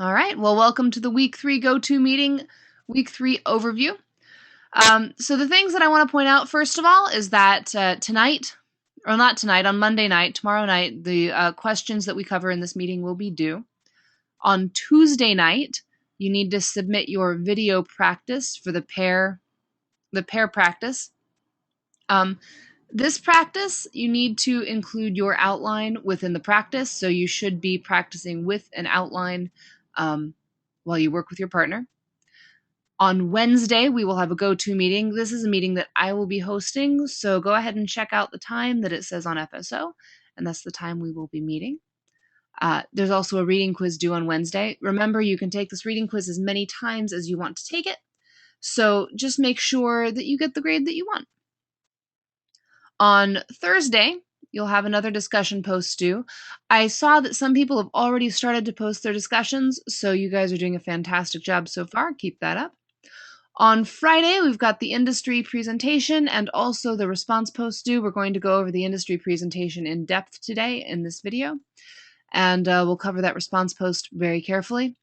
All right, well, welcome to the Week 3 Go-To Meeting, Week 3 overview. So the things that I want to point out, first of all, is that tonight, or not tonight, on Monday night, tomorrow night, the questions that we cover in this meeting will be due. On Tuesday night, you need to submit your video practice for the pair practice. This practice, you need to include your outline within the practice, so you should be practicing with an outline while you work with your partner. On Wednesday, we will have a go-to meeting. This is a meeting that I will be hosting, so go ahead and check out the time that it says on FSO, and that's the time we will be meeting. There's also a reading quiz due on Wednesday. Remember, you can take this reading quiz as many times as you want to take it, so just make sure that you get the grade that you want. On Thursday, you'll have another discussion post due. I saw that some people have already started to post their discussions, so you guys are doing a fantastic job so far. Keep that up. On Friday, we've got the industry presentation and also the response post due. We're going to go over the industry presentation in depth today in this video, and we'll cover that response post very carefully.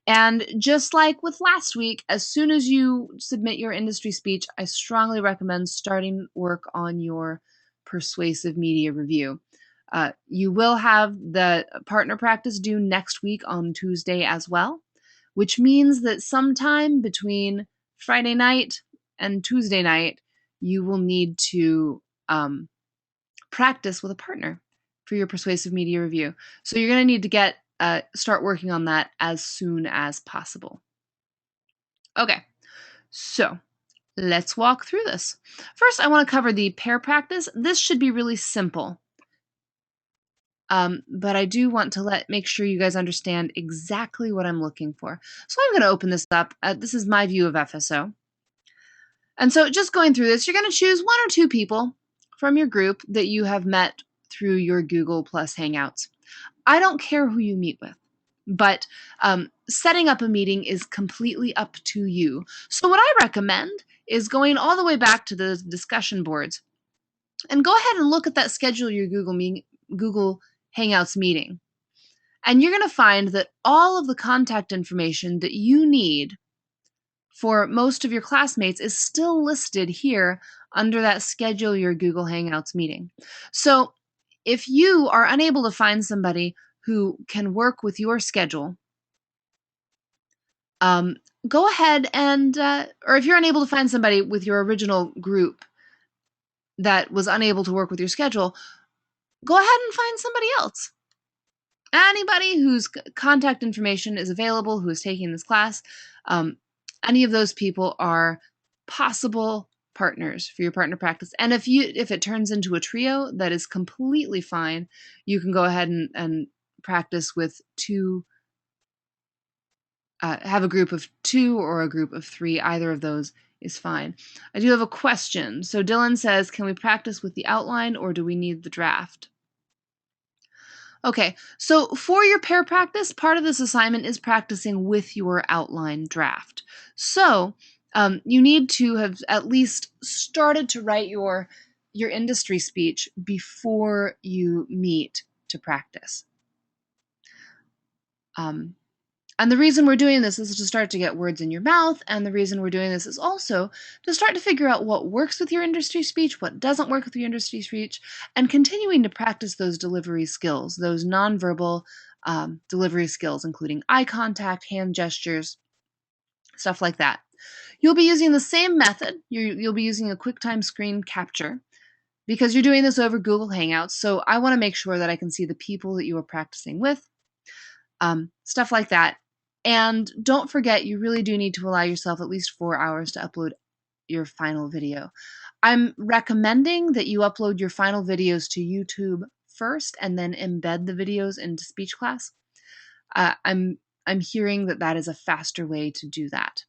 And just like with last week, as soon as you submit your industry speech, I strongly recommend starting work on your persuasive media review. You will have the partner practice due next week on Tuesday as well, which means that sometime between Friday night and Tuesday night, you will need to practice with a partner for your persuasive media review. So you're going to need to start working on that as soon as possible. Okay, so let's walk through this. First, I want to cover the pair practice. This should be really simple. But I do want to make sure you guys understand exactly what I'm looking for. So I'm going to open this up. This is my view of FSO. And so just going through this, you're going to choose one or two people from your group that you have met through your Google Plus Hangouts. I don't care who you meet with, but setting up a meeting is completely up to you. So what I recommend is going all the way back to the discussion boards and go ahead and look at that schedule your Google Hangouts meeting. And you're going to find that all of the contact information that you need for most of your classmates is still listed here under that schedule your Google Hangouts meeting. So if you are unable to find somebody who can work with your schedule, go ahead and, or if you're unable to find somebody with your original group that was unable to work with your schedule, go ahead and find somebody else. Anybody whose contact information is available, who is taking this class, any of those people are possible partners for your partner practice. And if it turns into a trio, that is completely fine. You can go ahead and practice with two, have a group of two or a group of three. Either of those is fine. I do have a question. So Dylan says, can we practice with the outline or do we need the draft? Okay, so for your pair practice, part of this assignment is practicing with your outline draft. So you need to have at least started to write your industry speech before you meet to practice. And the reason we're doing this is to start to get words in your mouth, and the reason we're doing this is also to start to figure out what works with your industry speech, what doesn't work with your industry speech, and continuing to practice those delivery skills, those nonverbal delivery skills, including eye contact, hand gestures, stuff like that. You'll be using the same method. You'll be using a QuickTime screen capture because you're doing this over Google Hangouts, so I want to make sure that I can see the people that you are practicing with, stuff like that. And don't forget, you really do need to allow yourself at least 4 hours to upload your final video. I'm recommending that you upload your final videos to YouTube first and then embed the videos into speech class. I'm hearing that is a faster way to do that.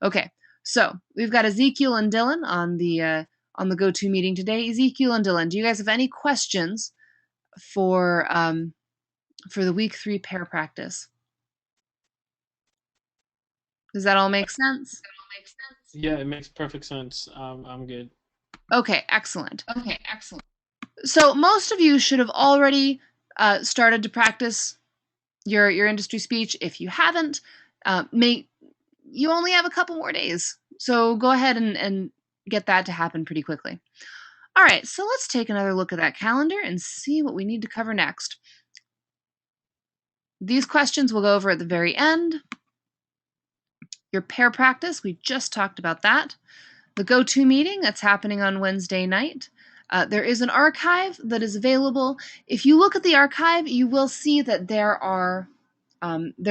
Okay, so we've got Ezekiel and Dylan on the go-to meeting today. Ezekiel and Dylan, do you guys have any questions for the week 3 pair practice? Does that all make sense? Yeah, it makes perfect sense. I'm good. Okay, excellent. So most of you should have already started to practice your industry speech. If you haven't, you only have a couple more days. So go ahead and get that to happen pretty quickly. All right, so let's take another look at that calendar and see what we need to cover next. These questions we'll go over at the very end. Your pair practice, we just talked about that. The go-to meeting, that's happening on Wednesday night. There is an archive that is available. If you look at the archive, you will see that there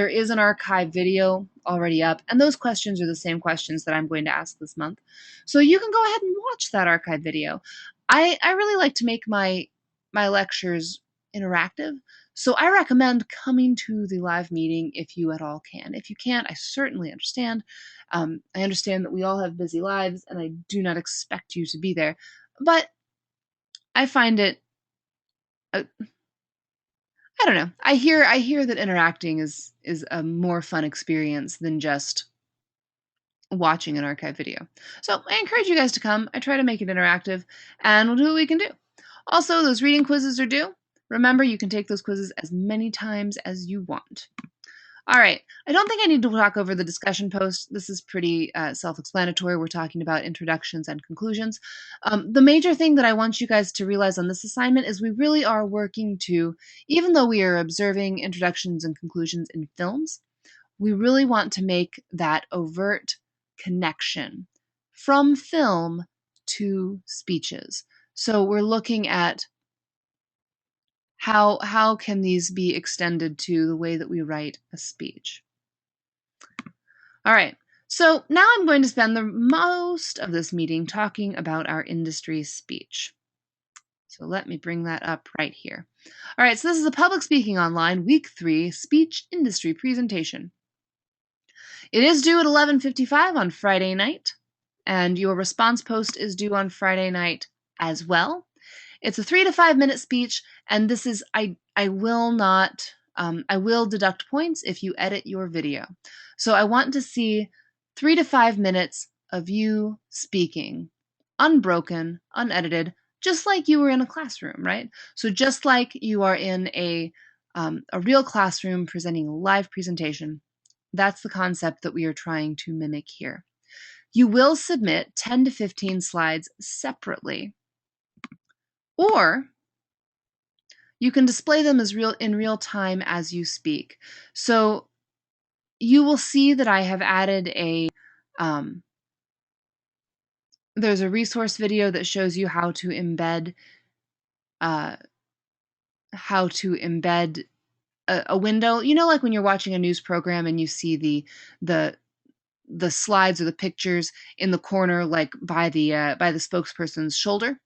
is an archive video already up, and those questions are the same questions that I'm going to ask this month. So you can go ahead and watch that archive video. I really like to make my lectures interactive, so I recommend coming to the live meeting if you at all can. If you can't, I certainly understand. I understand that we all have busy lives, and I do not expect you to be there, but I find it I don't know. I hear that interacting is a more fun experience than just watching an archive video. So I encourage you guys to come. I try to make it interactive, and we'll do what we can do. Also, those reading quizzes are due. Remember, you can take those quizzes as many times as you want. All right, I don't think I need to talk over the discussion post. This is pretty self-explanatory. We're talking about introductions and conclusions. The major thing that I want you guys to realize on this assignment is we really are working to, even though we are observing introductions and conclusions in films, we really want to make that overt connection from film to speeches. So we're looking at how can these be extended to the way that we write a speech? All right, so now I'm going to spend the most of this meeting talking about our industry speech. So let me bring that up right here. All right, so this is a Public Speaking Online, Week 3, Speech Industry Presentation. It is due at 11:55 on Friday night, and your response post is due on Friday night as well. It's a 3 to 5 minute speech, and this is I will not I will deduct points if you edit your video. So I want to see 3 to 5 minutes of you speaking, unbroken, unedited, just like you were in a classroom, right? So just like you are in a real classroom presenting a live presentation, that's the concept that we are trying to mimic here. You will submit 10 to 15 slides separately, or you can display them as in real time as you speak. So you will see that I have added there's a resource video that shows you how to embed a window. You know, like when you're watching a news program and you see the slides or the pictures in the corner, like by the spokesperson's shoulder.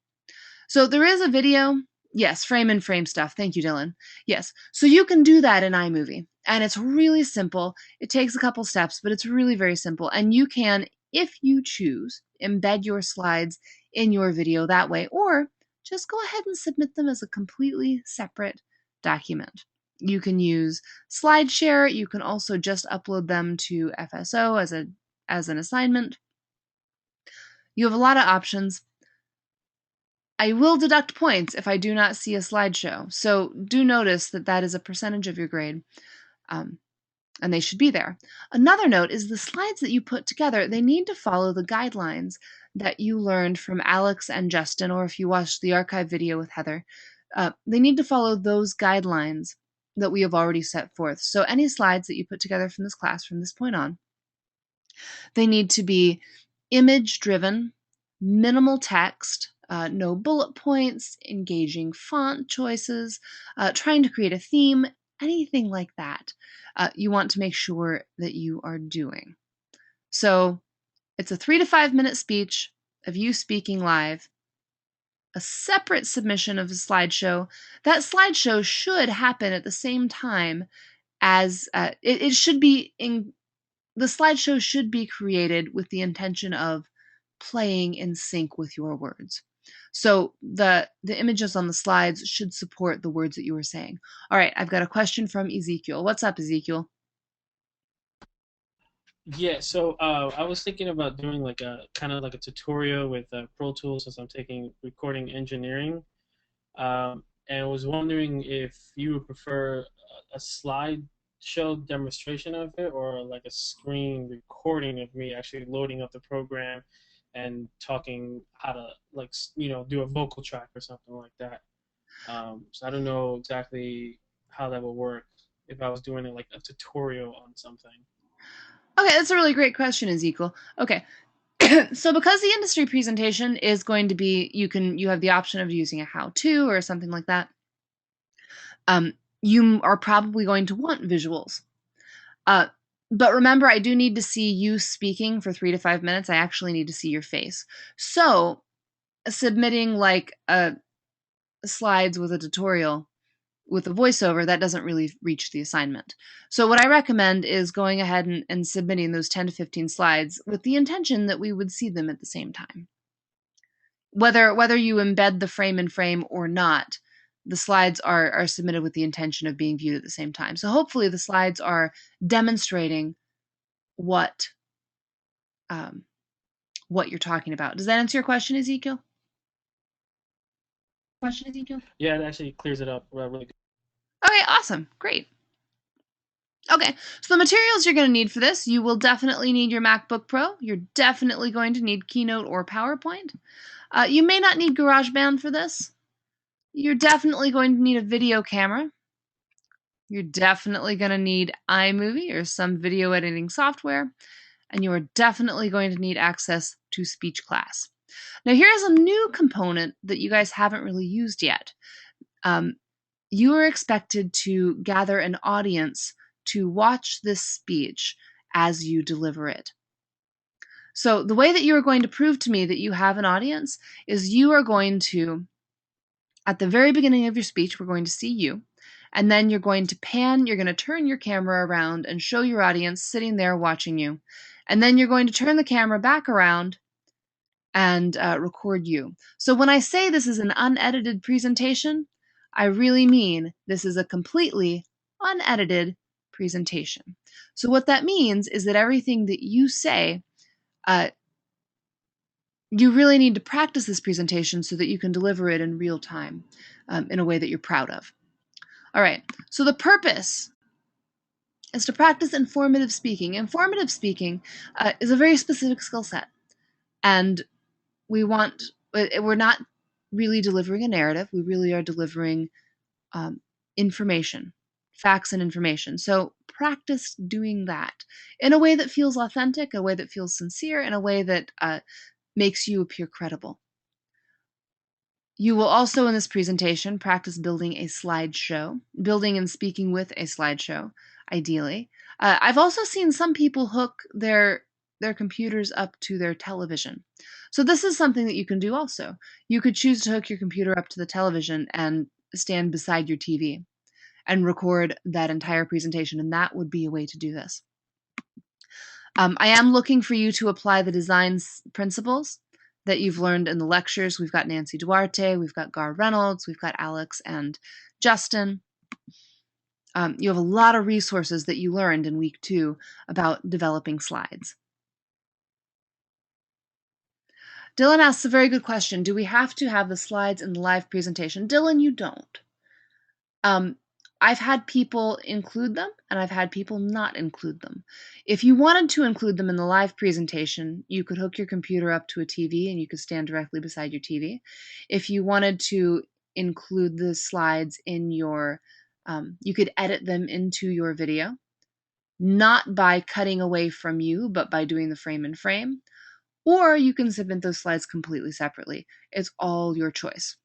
So there is a video. Yes, frame and frame stuff. Thank you, Dylan. Yes. So you can do that in iMovie. And it's really simple. It takes a couple steps, but it's really very simple. And you can, if you choose, embed your slides in your video that way, or just go ahead and submit them as a completely separate document. You can use SlideShare. You can also just upload them to FSO as an assignment. You have a lot of options. I will deduct points if I do not see a slideshow. So do notice that that is a percentage of your grade, and they should be there. Another note is the slides that you put together, they need to follow the guidelines that you learned from Alex and Justin, or if you watched the archive video with Heather, they need to follow those guidelines that we have already set forth. So any slides that you put together from this class from this point on, they need to be image-driven, minimal text, no bullet points, engaging font choices, trying to create a theme, anything like that. You want to make sure that you are doing. So it's a 3 to 5 minute speech of you speaking live, a separate submission of a slideshow. That slideshow should happen at the same time as it should be in. The slideshow should be created with the intention of playing in sync with your words. So the images on the slides should support the words that you were saying. All right, I've got a question from Ezekiel. What's up, Ezekiel? Yeah, so I was thinking about doing like a kind of like a tutorial with Pro Tools since I'm taking recording engineering, and I was wondering if you would prefer a slide show demonstration of it, or like a screen recording of me actually loading up the program and talking how to like do a vocal track or something like that. So I don't know exactly how that would work if I was doing it like a tutorial on something. Okay, that's a really great question, Ezekiel. Okay. So because the industry presentation is going to be you have the option of using a how-to or something like that. You are probably going to want visuals. Uh, but remember, I do need to see you speaking for 3 to 5 minutes. I actually need to see your face. So submitting like slides with a tutorial with a voiceover, that doesn't really reach the assignment. So what I recommend is going ahead and submitting those 10 to 15 slides with the intention that we would see them at the same time. Whether you embed the frame in frame or not, the slides are submitted with the intention of being viewed at the same time. So hopefully the slides are demonstrating what um, what you're talking about. Does that answer your question, Ezekiel? Yeah, it actually clears it up really good. Okay, awesome. Great. Okay, so the materials you're going to need for this, you will definitely need your MacBook Pro. You're definitely going to need Keynote or PowerPoint. You may not need GarageBand for this. You're definitely going to need a video camera. You're definitely going to need iMovie or some video editing software. And you are definitely going to need access to SpeechClass. Now, here's a new component that you guys haven't really used yet. You are expected to gather an audience to watch this speech as you deliver it. So the way that you are going to prove to me that you have an audience is you are going to, at the very beginning of your speech, we're going to see you, and then you're going to pan, you're going to turn your camera around and show your audience sitting there watching you. And then you're going to turn the camera back around and record you. So when I say this is an unedited presentation, I really mean this is a completely unedited presentation. So what that means is that everything that you say, you really need to practice this presentation so that you can deliver it in real time in a way that you're proud of. All right, so the purpose is to practice informative speaking. Informative speaking is a very specific skill set, and we're not really delivering a narrative. We really are delivering information, facts and information. So practice doing that in a way that feels authentic, a way that feels sincere, in a way that makes you appear credible. You will also in this presentation practice building a slideshow, building and speaking with a slideshow, ideally. I've also seen some people hook their computers up to their television. So this is something that you can do also. You could choose to hook your computer up to the television and stand beside your TV and record that entire presentation, and that would be a way to do this. I am looking for you to apply the design principles that you've learned in the lectures. We've got Nancy Duarte, we've got Gar Reynolds, we've got Alex and Justin. You have a lot of resources that you learned in week 2 about developing slides. Dylan asks a very good question. Do we have to have the slides in the live presentation? Dylan, you don't. I've had people include them, and I've had people not include them. If you wanted to include them in the live presentation, you could hook your computer up to a TV and you could stand directly beside your TV. If you wanted to include the slides in your, you could edit them into your video, not by cutting away from you, but by doing the frame in frame. Or you can submit those slides completely separately. It's all your choice.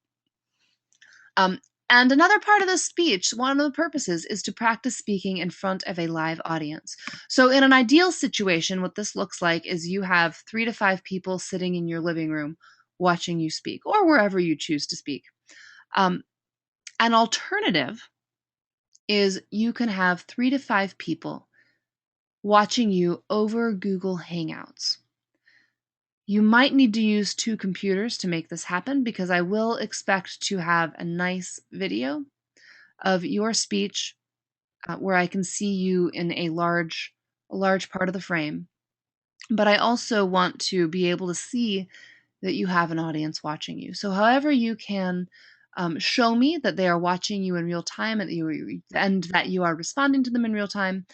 And another part of the speech, one of the purposes, is to practice speaking in front of a live audience. So in an ideal situation, what this looks like is you have 3 to 5 people sitting in your living room watching you speak, or wherever you choose to speak. An alternative is you can have 3 to 5 people watching you over Google Hangouts. You might need to use 2 computers to make this happen because I will expect to have a nice video of your speech where I can see you in a large part of the frame. But I also want to be able to see that you have an audience watching you. So however you can show me that they are watching you in real time and that you are responding to them in real time.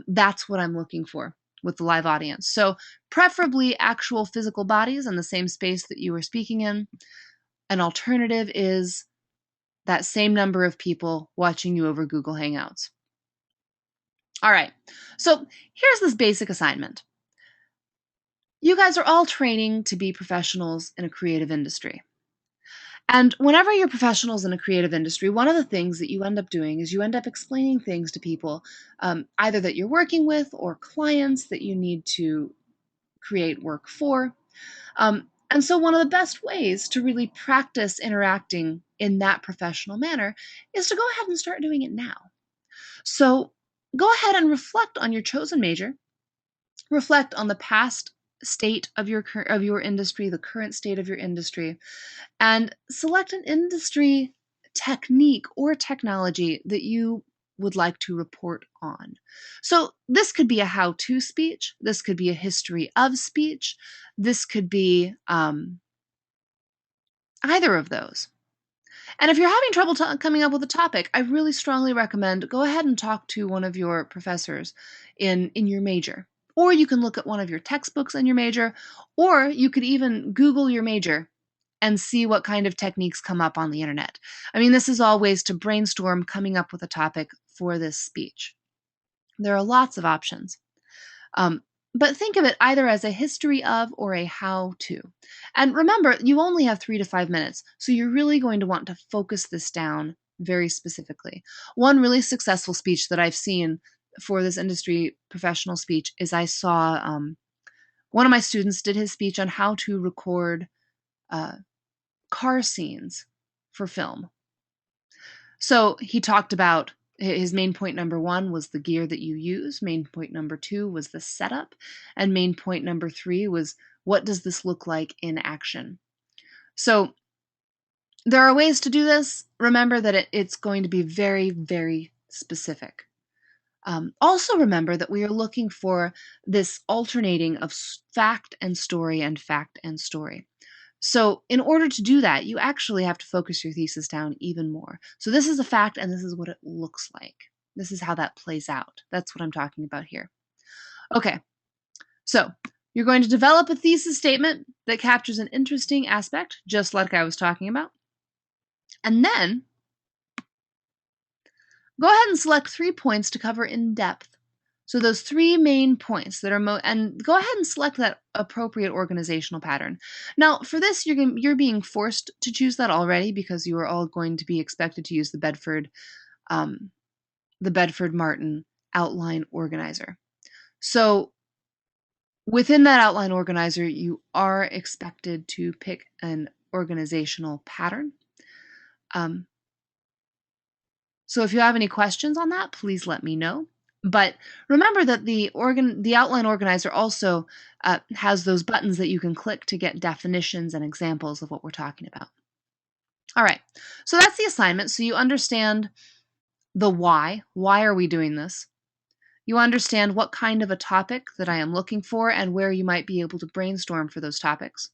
That's what I'm looking for with the live audience. So preferably actual physical bodies in the same space that you are speaking in. An alternative is that same number of people watching you over Google Hangouts. All right, so here's this basic assignment. You guys are all training to be professionals in a creative industry. And whenever you're professionals in a creative industry, one of the things that you end up doing is you end up explaining things to people, either that you're working with or clients that you need to create work for. And so, one of the best ways to really practice interacting in that professional manner is to go ahead and start doing it now. So, go ahead and reflect on your chosen major, reflect on the past state of your industry, the current state of your industry, and select an industry technique or technology that you would like to report on. So this could be a how-to speech, this could be a history of speech, this could be either of those. And if you're having trouble coming up with a topic, I really strongly recommend go ahead and talk to one of your professors in your major. Or you can look at one of your textbooks in your major, or you could even Google your major and see what kind of techniques come up on the internet. I mean, this is all ways to brainstorm coming up with a topic for this speech. There are lots of options. But think of it either as a history of or a how to. And remember, you only have 3 to 5 minutes, so you're really going to want to focus this down very specifically. One really successful speech that I've seen for this industry professional speech is I saw one of my students did his speech on how to record car scenes for film. So he talked about his main point number 1 was the gear that you use. Main point number 2 was the setup. And main point number 3 was what does this look like in action? So there are ways to do this. Remember that it's going to be very, very specific. Also remember that we are looking for this alternating of fact and story and fact and story. So in order to do that, you actually have to focus your thesis down even more. So this is a fact and this is what it looks like. This is how that plays out. That's what I'm talking about here. Okay, so you're going to develop a thesis statement that captures an interesting aspect, just like I was talking about. And then go ahead and select 3 points to cover in depth. So those 3 main points that are and go ahead and select that appropriate organizational pattern. Now, for this, you're being forced to choose that already because you are all going to be expected to use the Bedford Martin outline organizer. So within that outline organizer, you are expected to pick an organizational pattern. So if you have any questions on that, please let me know. But remember that the outline organizer also has those buttons that you can click to get definitions and examples of what we're talking about. All right, so that's the assignment. So you understand the why. Why are we doing this? You understand what kind of a topic that I am looking for and where you might be able to brainstorm for those topics.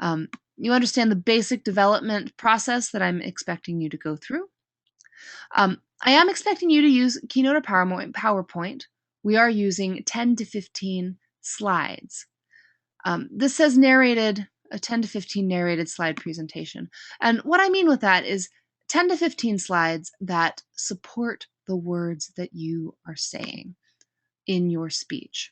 You understand the basic development process that I'm expecting you to go through. I am expecting you to use Keynote or PowerPoint. We are using 10 to 15 slides. This says narrated, a 10 to 15 narrated slide presentation. And what I mean with that is 10 to 15 slides that support the words that you are saying in your speech.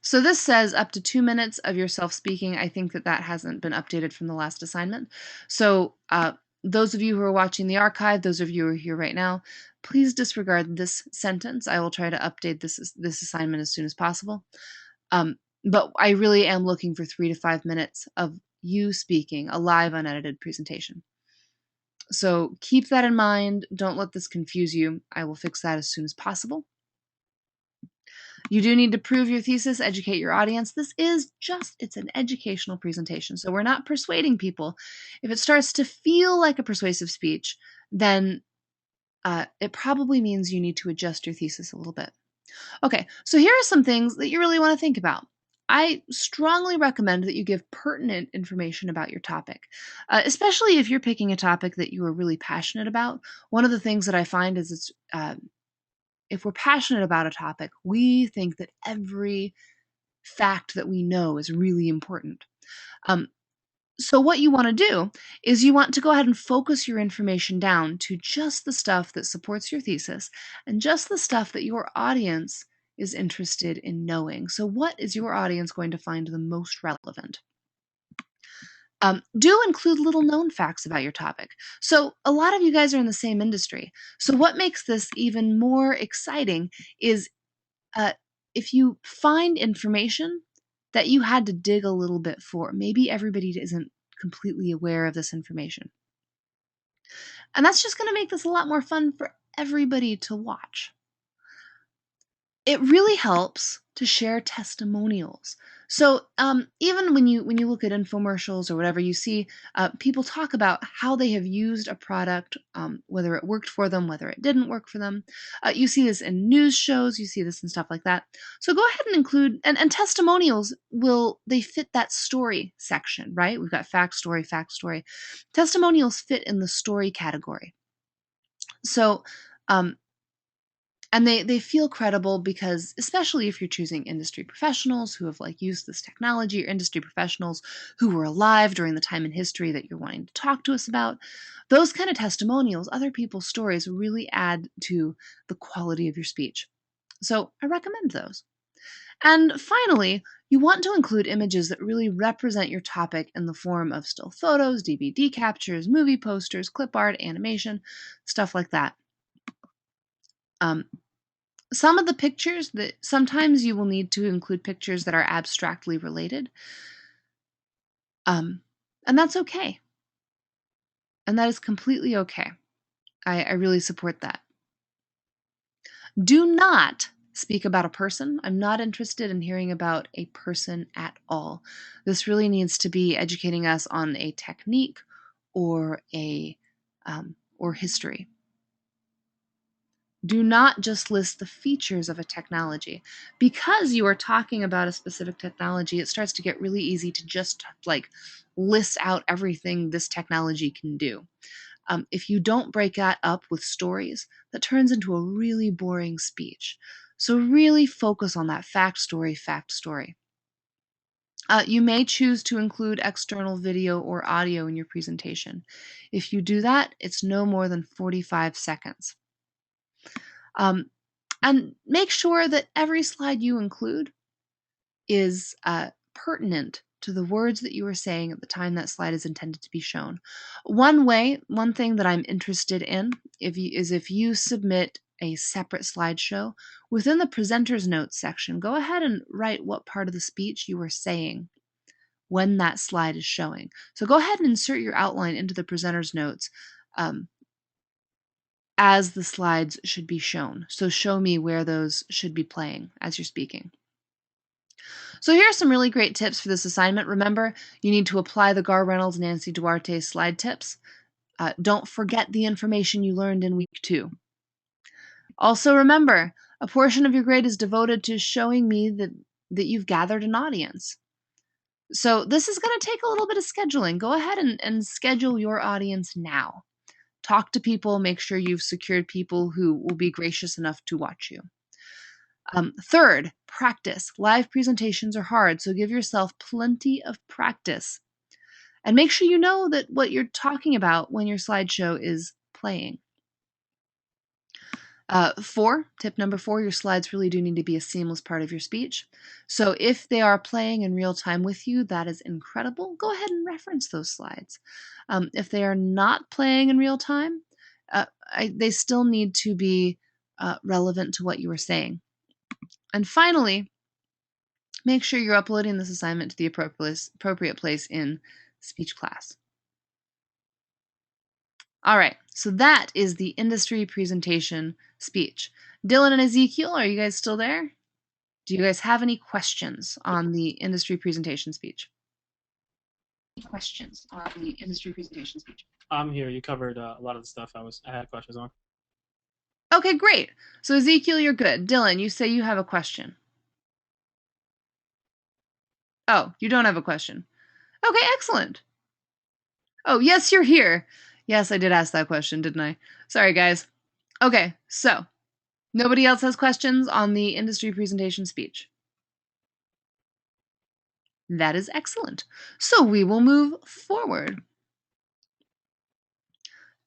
So this says up to 2 minutes of your self-speaking. I think that hasn't been updated from the last assignment. So those of you who are watching the archive, those of you who are here right now, please disregard this sentence. I will try to update this assignment as soon as possible. But I really am looking for 3 to 5 minutes of you speaking, a live unedited presentation. So keep that in mind. Don't let this confuse you. I will fix that as soon as possible. You do need to prove your thesis, educate your audience. This is it's an educational presentation. So we're not persuading people. If it starts to feel like a persuasive speech, then it probably means you need to adjust your thesis a little bit. Okay, so here are some things that you really want to think about. I strongly recommend that you give pertinent information about your topic, especially if you're picking a topic that you are really passionate about. One of the things that I find is if we're passionate about a topic, we think that every fact that we know is really important. Um, so, what you want to do is you want to go ahead and focus your information down to just the stuff that supports your thesis and just the stuff that your audience is interested in knowing. So, what is your audience going to find the most relevant? Do include little known facts about your topic. So, a lot of you guys are in the same industry. So, what makes this even more exciting is uh, if you find information that you had to dig a little bit for, maybe everybody isn't completely aware of this information. And that's just going to make this a lot more fun for everybody to watch. It really helps to share testimonials. So even when you look at infomercials or whatever, you see people talk about how they have used a product, whether it worked for them, whether it didn't work for them. You see this in news shows, you see this in stuff like that. So go ahead and include and testimonials they fit that story section, right? We've got fact, story, fact, story. Testimonials fit in the story category. So um, and they feel credible because especially if you're choosing industry professionals who have like used this technology or industry professionals who were alive during the time in history that you're wanting to talk to us about, those kind of testimonials, other people's stories really add to the quality of your speech. So I recommend those. And finally, you want to include images that really represent your topic in the form of still photos, DVD captures, movie posters, clip art, animation, stuff like that. Some of the pictures that sometimes you will need to include pictures that are abstractly related. And that's okay. And that is completely okay. I really support that. Do not speak about a person. I'm not interested in hearing about a person at all. This really needs to be educating us on a technique or or history. Do not just list the features of a technology. Because you are talking about a specific technology, it starts to get really easy to just like list out everything this technology can do. If you don't break that up with stories, that turns into a really boring speech. So really focus on that fact story, fact story. You may choose to include external video or audio in your presentation. If you do that, it's no more than 45 seconds. And make sure that every slide you include is pertinent to the words that you are saying at the time that slide is intended to be shown. One thing that I'm interested in is if you submit a separate slideshow, within the presenter's notes section, go ahead and write what part of the speech you are saying when that slide is showing. So go ahead and insert your outline into the presenter's notes as the slides should be shown. So show me where those should be playing as you're speaking. So here are some really great tips for this assignment. Remember, you need to apply the Gar Reynolds Nancy Duarte slide tips. Don't forget the information you learned in week 2. Also remember, a portion of your grade is devoted to showing me that you've gathered an audience. So this is going to take a little bit of scheduling. Go ahead and schedule your audience now. Talk to people, make sure you've secured people who will be gracious enough to watch you. Third, practice. Live presentations are hard, so give yourself plenty of practice. And make sure you know that what you're talking about when your slideshow is playing. 4, tip number 4, your slides really do need to be a seamless part of your speech. So if they are playing in real time with you, that is incredible. Go ahead and reference those slides. If they are not playing in real time, they still need to be relevant to what you are saying. And finally, make sure you're uploading this assignment to the appropriate place in speech class. All right, so that is the industry presentation speech. Dylan and Ezekiel, are you guys still there? Do you guys have any questions on the industry presentation speech? Questions on the industry presentation speech? I'm here. You covered a lot of the stuff I had questions on. Okay, great. So Ezekiel, you're good. Dylan, you say you have a question. Oh, you don't have a question. Okay, excellent. Oh, yes, you're here. Yes, I did ask that question, didn't I? Sorry, guys. Okay, so nobody else has questions on the industry presentation speech. That is excellent. So we will move forward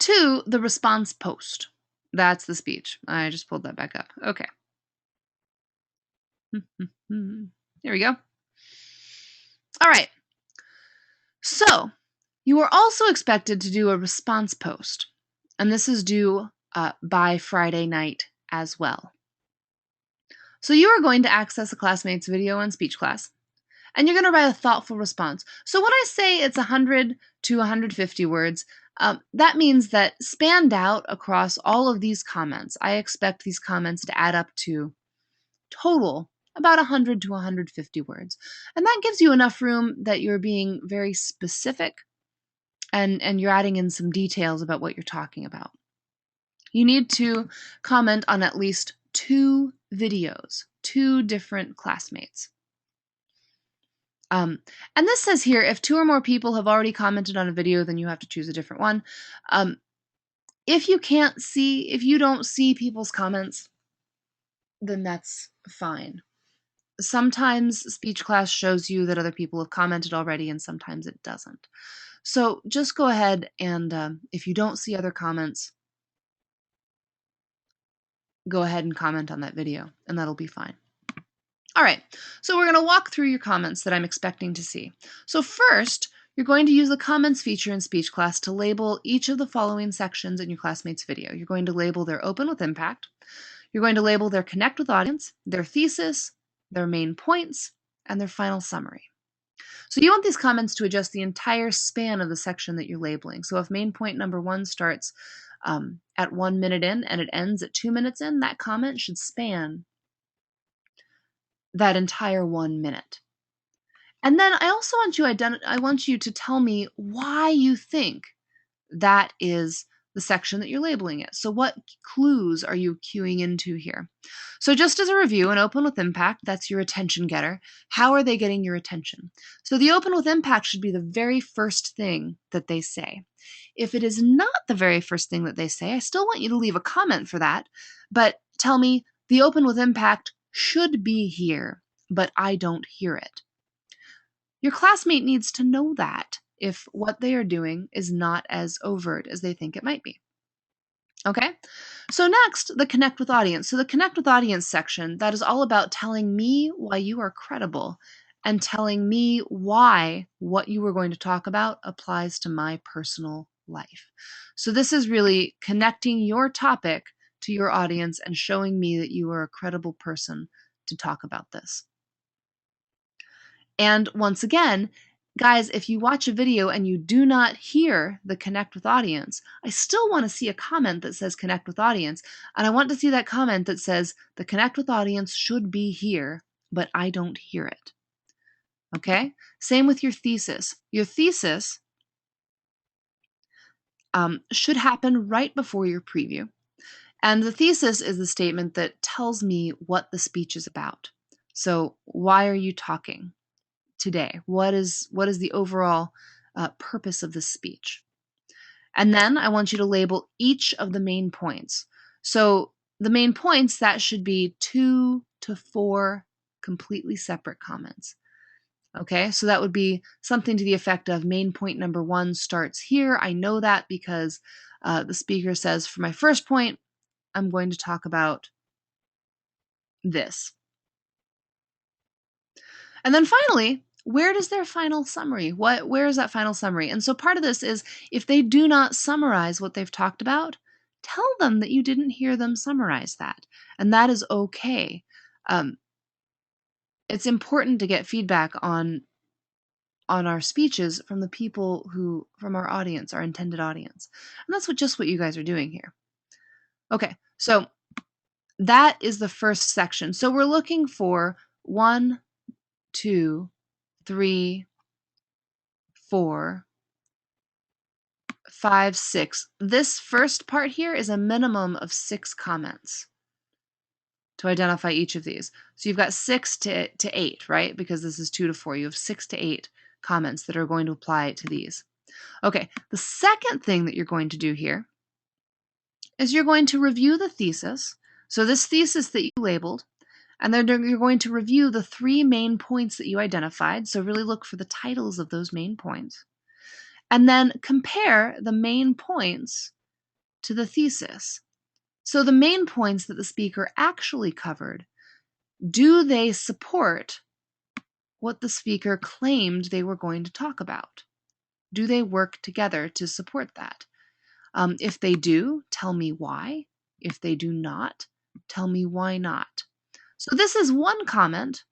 to the response post. That's the speech. I just pulled that back up. Okay. There we go. All right. So you are also expected to do a response post, and this is due by Friday night as well. So you are going to access a classmate's video and speech class, and you're going to write a thoughtful response. So when I say it's 100 to 150 words, that means that spanned out across all of these comments, I expect these comments to add up to total about 100 to 150 words. And that gives you enough room that you're being very specific and you're adding in some details about what you're talking about. You need to comment on at least 2 videos, 2 different classmates. And this says here, if 2 or more people have already commented on a video, then you have to choose a different one. If you don't see people's comments, then that's fine. Sometimes speech class shows you that other people have commented already, and sometimes it doesn't. So just go ahead and if you don't see other comments, go ahead and comment on that video, and that'll be fine. All right, so we're going to walk through your comments that I'm expecting to see. So first, you're going to use the comments feature in speech class to label each of the following sections in your classmate's video. You're going to label their open with impact. You're going to label their connect with audience, their thesis, their main points, and their final summary. So you want these comments to adjust the entire span of the section that you're labeling. So if main point number 1 starts at 1 minute in and it ends at 2 minutes in, that comment should span that entire 1 minute. And then I also want you to tell me why you think that is the section that you're labeling it. So what clues are you cueing into here? So just as a review, an open with impact, that's your attention getter. How are they getting your attention? So the open with impact should be the very first thing that they say. If it is not the very first thing that they say, I still want you to leave a comment for that, but tell me the open with impact should be here, but I don't hear it. Your classmate needs to know that if what they are doing is not as overt as they think it might be. Okay, so next, the connect with audience. So the connect with audience section, that is all about telling me why you are credible and telling me why what you were going to talk about applies to my personal life. So this is really connecting your topic to your audience and showing me that you are a credible person to talk about this. And once again, guys, if you watch a video and you do not hear the connect with audience, I still want to see a comment that says connect with audience. And I want to see that comment that says the connect with audience should be here, but I don't hear it. Okay? Same with your thesis. Your thesis should happen right before your preview. And the thesis is the statement that tells me what the speech is about. So why are you talking today? What is the overall purpose of this speech? And then I want you to label each of the main points. So the main points, that should be 2 to 4 completely separate comments. Okay, so that would be something to the effect of main point number 1 starts here. I know that because the speaker says, for my first point, I'm going to talk about this. And then finally, where does their final summary? Where is that final summary? And so part of this is if they do not summarize what they've talked about, tell them that you didn't hear them summarize that. And that is okay. It's important to get feedback on our speeches from the people from our audience, our intended audience. And that's just what you guys are doing here. Okay, so that is the first section. So we're looking for 1, 2, 3, 4, 5, 6. This first part here is a minimum of 6 comments. to identify each of these. So you've got 6 to 8, right? Because this is 2 to 4. You have 6 to 8 comments that are going to apply to these. Okay, the second thing that you're going to do here is you're going to review the thesis. So this thesis that you labeled, and then you're going to review the 3 main points that you identified. So really look for the titles of those main points. And then compare the main points to the thesis. So the main points that the speaker actually covered, do they support what the speaker claimed they were going to talk about? Do they work together to support that? If they do, tell me why. If they do not, tell me why not. So this is one comment.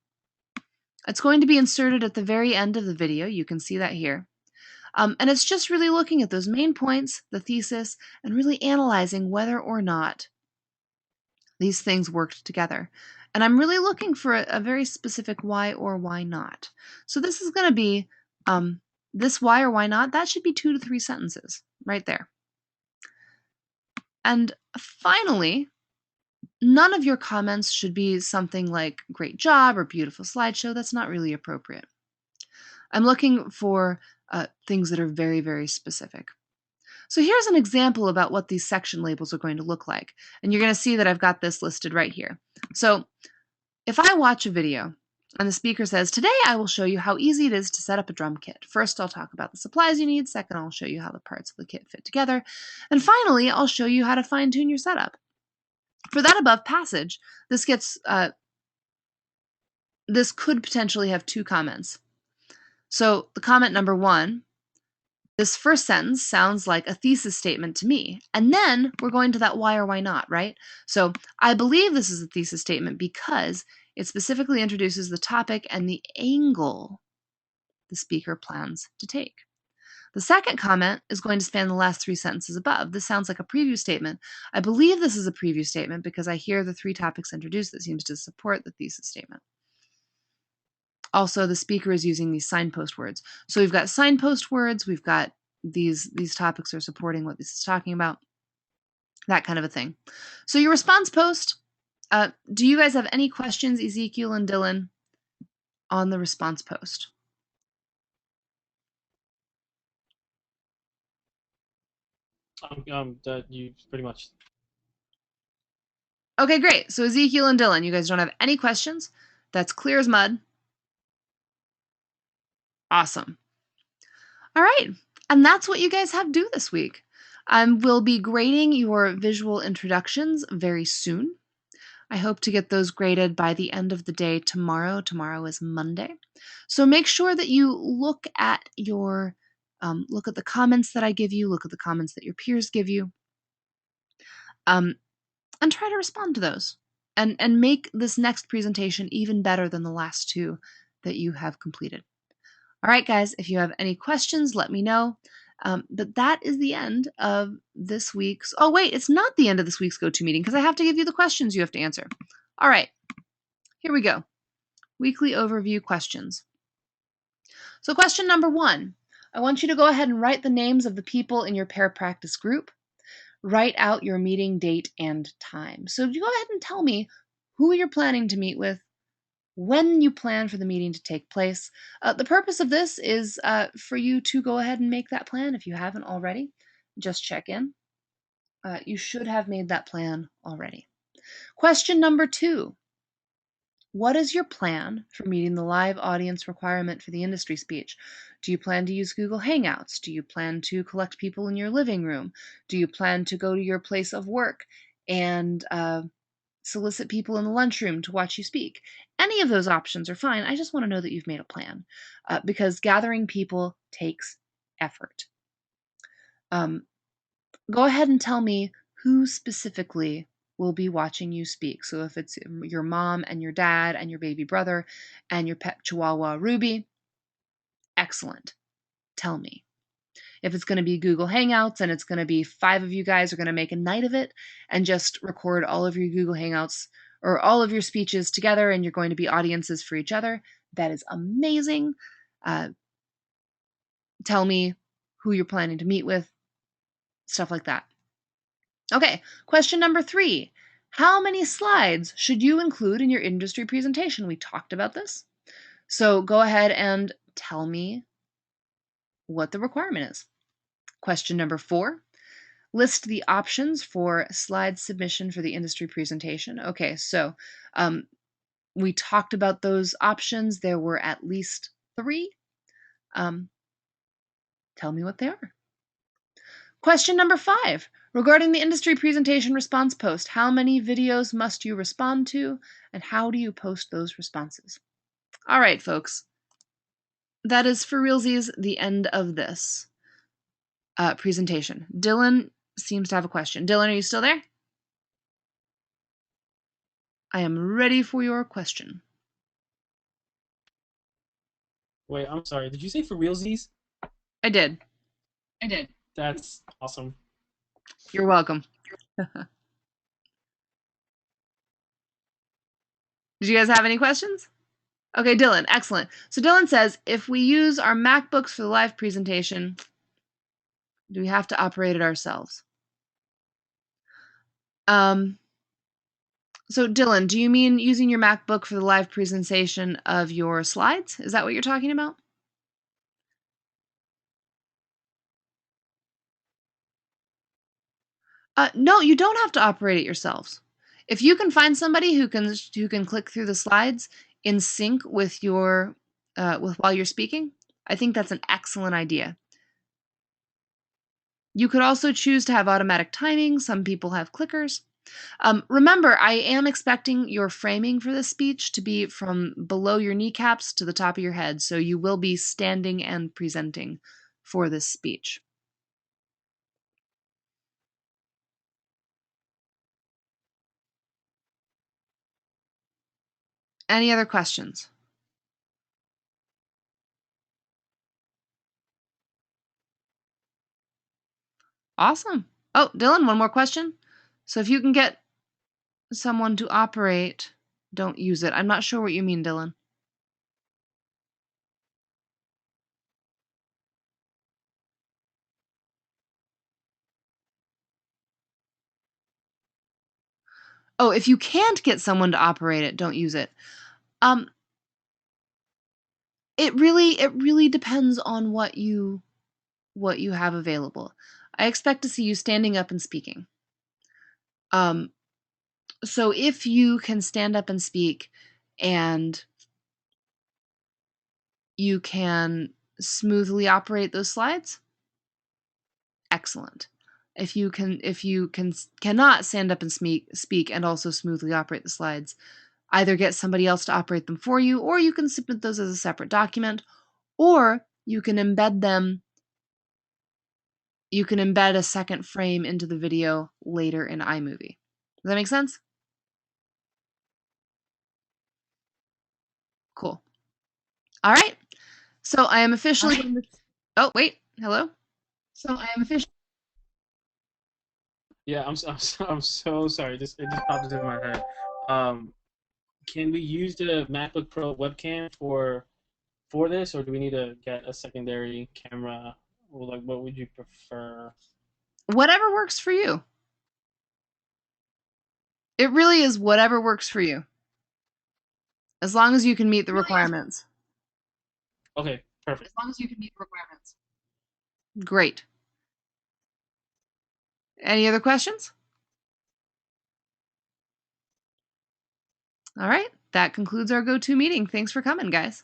It's going to be inserted at the very end of the video. You can see that here. And it's just really looking at those main points, the thesis, and really analyzing whether or not these things worked together. And I'm really looking for a very specific why or why not. So this is going to be this why or why not. That should be 2 to 3 sentences right there. And finally, none of your comments should be something like great job or beautiful slideshow. That's not really appropriate. I'm looking for things that are very, very specific. So here's an example about what these section labels are going to look like. And you're going to see that I've got this listed right here. So if I watch a video and the speaker says, today I will show you how easy it is to set up a drum kit. First, I'll talk about the supplies you need. Second, I'll show you how the parts of the kit fit together. And finally, I'll show you how to fine-tune your setup. For that above passage, this could potentially have 2 comments. So the comment number 1, this first sentence sounds like a thesis statement to me. And then we're going to that why or why not, right? So I believe this is a thesis statement because it specifically introduces the topic and the angle the speaker plans to take. The second comment is going to span the last 3 sentences above. This sounds like a preview statement. I believe this is a preview statement because I hear the 3 topics introduced that seems to support the thesis statement. Also, the speaker is using these signpost words. So we've got signpost words, we've got these topics are supporting what this is talking about, that kind of a thing. So your response post, do you guys have any questions, Ezekiel and Dylan, on the response post? That you pretty much. Okay, great. So Ezekiel and Dylan, you guys don't have any questions? That's clear as mud. Awesome. All right. And that's what you guys have due this week. We'll be grading your visual introductions very soon. I hope to get those graded by the end of the day tomorrow. Tomorrow is Monday. So make sure that you look at your look at the comments that I give you, look at the comments that your peers give you, and try to respond to those. And make this next presentation even better than the last 2 that you have completed. All right, guys, if you have any questions, let me know. But that is the end of this week's... Oh, wait, it's not the end of this week's GoToMeeting because I have to give you the questions you have to answer. All right, here we go. Weekly overview questions. So question number 1, I want you to go ahead and write the names of the people in your pair practice group. Write out your meeting date and time. So you go ahead and tell me who you're planning to meet with, when you plan for the meeting to take place. The purpose of this is for you to go ahead and make that plan if you haven't already. Just check in. You should have made that plan already. Question number 2. What is your plan for meeting the live audience requirement for the industry speech? Do you plan to use Google Hangouts? Do you plan to collect people in your living room? Do you plan to go to your place of work and solicit people in the lunchroom to watch you speak? Any of those options are fine. I just want to know that you've made a plan because gathering people takes effort. Go ahead and tell me who specifically will be watching you speak. So if it's your mom and your dad and your baby brother and your pet chihuahua Ruby, excellent. Tell me. If it's going to be Google Hangouts and it's going to be 5 of you guys are going to make a night of it and just record all of your Google Hangouts or all of your speeches together and you're going to be audiences for each other, that is amazing. Tell me who you're planning to meet with, stuff like that. Okay, question number 3. How many slides should you include in your industry presentation? We talked about this. So go ahead and tell me what the requirement is. Question number 4. List the options for slide submission for the industry presentation. Okay, so we talked about those options. There were at least 3. Tell me what they are. Question number 5. Regarding the industry presentation response post, how many videos must you respond to, and how do you post those responses? All right, folks. That is for realsies the end of this presentation. Dylan seems to have a question. Dylan, are you still there? I am ready for your question. Wait, I'm sorry. Did you say for realsies? I did. That's awesome. You're welcome. Did you guys have any questions? Okay, Dylan, excellent. So Dylan says, if we use our MacBooks for the live presentation, do we have to operate it ourselves? So Dylan, do you mean using your MacBook for the live presentation of your slides? Is that what you're talking about? No, you don't have to operate it yourselves. If you can find somebody who can click through the slides in sync with your with while you're speaking, I think that's an excellent idea. You could also choose to have automatic timing. Some people have clickers. Remember, I am expecting your framing for this speech to be from below your kneecaps to the top of your head, so you will be standing and presenting for this speech. Any other questions? Awesome. Oh, Dylan, one more question. So if you can get someone to operate, don't use it. I'm not sure what you mean, Dylan. Oh, if you can't get someone to operate it, don't use it. It really depends on what you have available. I expect to see you standing up and speaking. So if you can stand up and speak and you can smoothly operate those slides, excellent. If you cannot stand up and speak and also smoothly operate the slides, either get somebody else to operate them for you, or you can submit those as a separate document, or you can embed them. You can embed a second frame into the video later in iMovie. Does that make sense? Cool. All right. So I am officially going to. Oh, wait. Hello? So I am officially. Yeah, I'm so sorry. It just popped into my head. Um, can we use the MacBook Pro webcam for this, or do we need to get a secondary camera? Or like, what would you prefer? Whatever works for you. It really is whatever works for you. As long as you can meet the requirements. Okay, perfect. As long as you can meet the requirements. Great. Any other questions? All right. That concludes our GoTo meeting. Thanks for coming, guys.